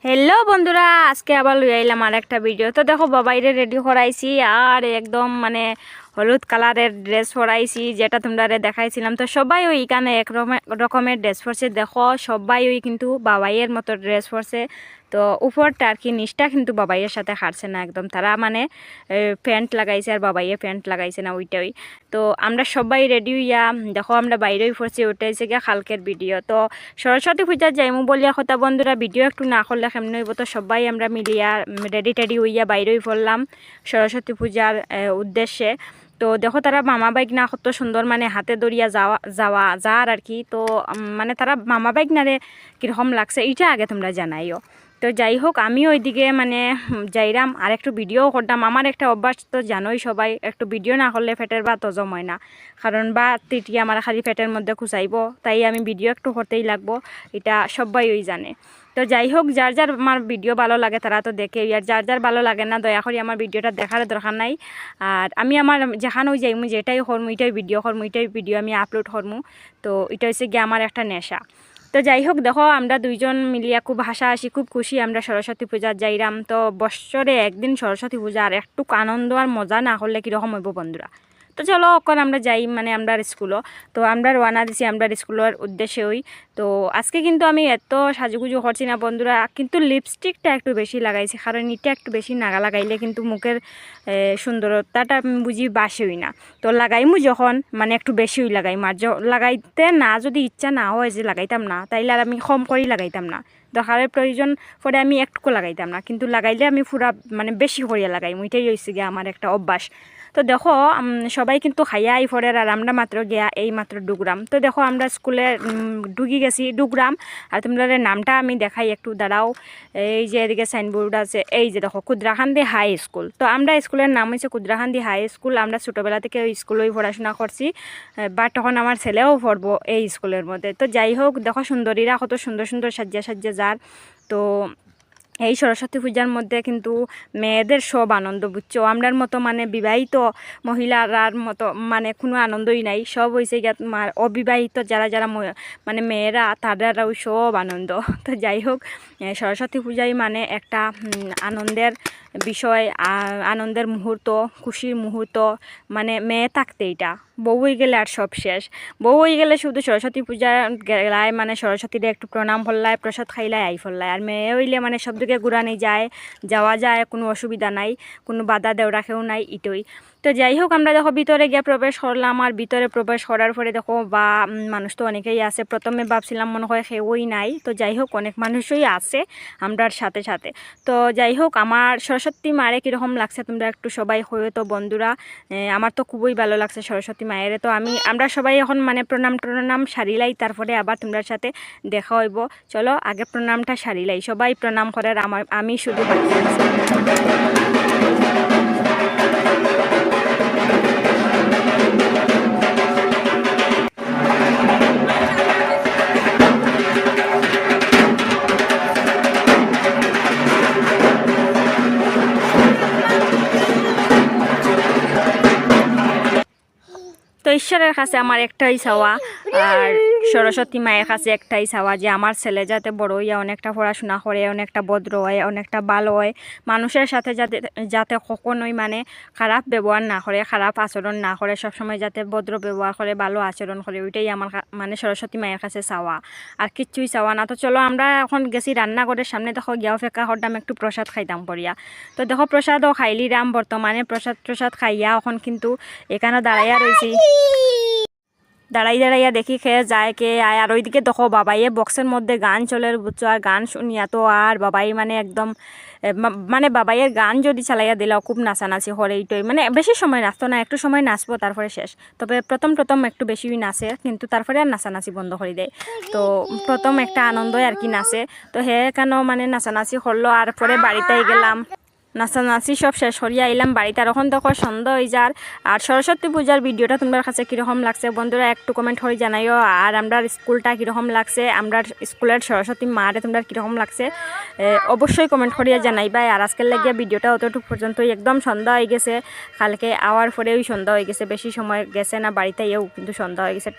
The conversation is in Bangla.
হ্যালো বন্ধুরা, আজকে আবার লই আইলাম আর একটা ভিডিও। তো দেখো বাবাইরে রেডি করাইছি আর একদম মানে হলুদ কালারের ড্রেস পরাইছি, যেটা তোমরা দেখাইছিলাম। তো সবাই ওই এখানে এক রকমের ড্রেস পরছে। দেখো সবাই ওই কিন্তু বাবাইয়ের মতো ড্রেস পরছে। তো উপরটা আর কি, নিচটা কিন্তু বাবাইয়ের সাথে হারছে না একদম। তারা মানে প্যান্ট লাগাইছে আর বাবাইয়ে প্যান্ট লাগাইছে না, ওইটাই। তো আমরা সবাই রেডি হইয়া দেখো আমরা বাইরেই পড়ছি, ওইটাই হচ্ছে গিয়ে কালকের ভিডিও। তো সরস্বতী পূজা যাইমু বলিয়া কথা বন্ধুরা, ভিডিও একটু না করলে কেমন হইব। তো সবাই আমরা মিলিয়া রেডি টেডি হইয়া বাইরেই পড়লাম সরস্বতী পূজার উদ্দেশ্যে। তো দেখো তারা মামা বাইক না কত সুন্দর মানে হাতে দড়িয়া যাওয়ার আর কি। তো মানে তারা মামা বাইক নারে কীরকম লাগছে এইটা আগে তোমরা জানাইও। তো যাই হোক, আমি ওইদিকে মানে যাইরাম আর একটু ভিডিও করতাম। আমার একটা অভ্যাস তো জানোই সবাই, একটু ভিডিও না করলে পেটের ভাত হজম হয় না। কারণ বা তিটি আমার খালি পেটের মধ্যে খুঁচাইব, তাই আমি ভিডিও একটু করতেই লাগবো, এটা সবাই ওই জানে। তো যাই হোক, যার যার আমার ভিডিও ভালো লাগে তারা তো দেখে, আর যার যার ভালো লাগে না দয়া করে আমার ভিডিওটা দেখার দরকার নাই। আর আমি আমার যেখানেও যাইমু যেটাই করমু এটাই ভিডিও করমু, এটাই ভিডিও আমি আপলোড করমু। তো এটা হচ্ছে গিয়ে আমার একটা নেশা। তো যাই হোক, দেখো আমরা দুইজন মিলিয়া খুব হাসাহাসি খুব খুশি আমরা সরস্বতী পূজার যাইরাম। তো বৎসরে একদিন সরস্বতী পূজা, আর একটু আনন্দ আর মজা না করলে কীরকম হইব বন্ধুরা। তো চলো এখন আমরা যাই মানে আমরা স্কুলও। তো আমরা রওনা দিছি আমরা স্কুলের উদ্দেশ্যে ওই। তো আজকে কিন্তু আমি এত সাজুগুজু করছি না বন্ধুরা, কিন্তু লিপস্টিকটা একটু বেশি লাগাইছি, কারণ এটা একটু বেশি নাগা লাগাইলে কিন্তু মুখের সুন্দরতাটা বুঝি বাসি হই না। তো লাগাইমু যখন মানে একটু বেশি হই লাগাইম, আর লাগাইতে না যদি ইচ্ছা না হয় যে লাগাইতাম না, তাইলে আর আমি কম করেই লাগাইতাম না। দরকারের প্রয়োজন পরে আমি একটুকু লাগাইতাম না, কিন্তু লাগাইলে আমি পুরা মানে বেশি করিয়া লাগাইম, ওইটাই হয়েছে গিয়ে আমার একটা অভ্যাস। তো দেখো সবাই কিন্তু খাইয়া আই ফরে, আর আমরা মাত্র গিয়া এই মাত্র ডুগরাম। তো দেখো আমরা স্কুলে ঢুকি গেছি ডুগরাম। আর তোমরা নামটা আমি দেখাই একটু দাঁড়াও। এই যে এদিকে সাইনবোর্ড আছে, এই যে দেখো কুদ্রাকান্দি হাই স্কুল। তো আমরা স্কুলের নাম হচ্ছে কুদ্রাকান্দি হাই স্কুল। আমরা ছোটোবেলা থেকে ওই স্কুলেই পড়াশোনা করছি, বাট তখন আমার ছেলেও পড়বো এই স্কুলের মধ্যে। তো যাই হোক, দেখো সুন্দরীরা কত সুন্দর সুন্দর সাজিয়া যার। তো এই সরস্বতী পূজার মধ্যে কিন্তু মেয়েদের সব আনন্দ, বুঝছো। আমরার মতো মানে বিবাহিত মহিলার মতো মানে কোনো আনন্দই নাই। সব হয়েছে গিয়ে তোমার অবিবাহিত যারা যারা মানে মেয়েরা, তাদেরও সব আনন্দ। তো যাই হোক, সরস্বতী পূজাই মানে একটা আনন্দের বিষয়, আনন্দের মুহূর্ত, খুশির মুহূর্ত। মানে মেয়ে থাকতে এটা, বউ হয়ে গেলে আর সব শেষ। বউ হয়ে গেলে শুধু সরস্বতী পূজা গেলায় মানে সরস্বতীরে একটু প্রণাম ফল্লায়, প্রসাদ খাইলায়, আই ফল্লায়। আর মেয়ে হইলে মানে সব দিকে ঘুরানি যাওয়া যায়, কোনো অসুবিধা নাই, কোনো বাধা দেওরাকেও নাই, ইটই। তো যাই হোক, আমরা দেখো ভিতরে গিয়ে প্রবেশ করলাম। আর ভিতরে প্রবেশ করার পরে দেখো বা মানুষ তো অনেকেই আছে। প্রথমে ভাবছিলাম মনে হয় কেউই নাই, তো যাই হোক অনেক মানুষই আছে আমরার সাথে সাথে। তো যাই হোক, আমার সরস্বতী মায়ের কীরকম লাগছে তোমরা একটু সবাই হয়ে তো বন্ধুরা। আমার তো খুবই ভালো লাগছে সরস্বতী মায়ের। তো আমরা সবাই এখন মানে প্রণাম সারিলাই, তারপরে আবার তোমরা সাথে দেখা হইব। চলো আগে প্রণামটা সারিলাই, সবাই প্রণাম করার, আমি শুধু বাকি আছি। তো ঈশ্বরের কাছে আমার একটাই চাওয়া, আর সরস্বতী মায়ের কাছে একটাই চাওয়া, যে আমার ছেলে যাতে বড় হইয়া অনেকটা পড়াশোনা করে, অনেকটা ভদ্র হয়, অনেকটা ভালো হয়, মানুষের সাথে যাতে কখনোই মানে খারাপ ব্যবহার না করে, খারাপ আচরণ না করে, সবসময় যাতে ভদ্র ব্যবহার করে, ভালো আচরণ করে, ওইটাই আমার মানে সরস্বতী মায়ের কাছে চাওয়া, আর কিচ্ছুই চাওয়া না। তো চলো আমরা এখন গেছি রান্নাঘরের সামনে, দেখো গিয়াও ফেকা হরদাম একটু প্রসাদ খাইতাম পড়িয়া। তো দেখো প্রসাদও খাইলিরাম, বর্তমানে প্রসাদ খাইয়া এখন কিন্তু এখানে দাঁড়াইয়া রয়েছি, দাঁড়াইয়া দেখি খেয়ে যায় কে আয়। আর ওইদিকে দেখো বাবাইয়ে বক্সের মধ্যে গান চলে, বুঝছো। আর গান শুনিয়া তো আর বাবাই মানে একদম মানে বাবাইয়ের গান যদি চালাইয়া দিলেও খুব নাচানাচি করে, এইটাই মানে বেশি সময় নাচতো না, একটু সময় নাচবো তারপরে শেষ। তবে প্রথম একটু বেশি নাচে, কিন্তু তারপরে আর নাচানাচি বন্ধ করে দেয়। তো প্রথম একটা আনন্দই আর কি নাচে। তো হে কেন মানে নাচানাচি করলো, আর পরে বাড়িতেই গেলাম, নাচানাচি সব শেষ করিয়া আইলাম বাড়িতে। আর এখন দেখো সন্ধ্যা হয়ে যার। আর সরস্বতী পূজার ভিডিওটা তোমার কাছে কীরকম লাগছে বন্ধুরা একটু কমেন্ট করে জানাইও। আর আমরা স্কুলটা কীরকম লাগছে, আমরা স্কুলের সরস্বতী মারে তোমরা কীরকম লাগছে অবশ্যই কমেন্ট করিয়া জানাইবা। আর আজকের লাগিয়া ভিডিওটা অতটুকু পর্যন্তই, একদম সন্ধ্যা হয়ে গেছে, কালকে আওয়ার পরেই সন্ধ্যা হয়ে গেছে, বেশি সময় গেছে না, বাড়িতে কিন্তু সন্ধ্যা হয়ে গেছে।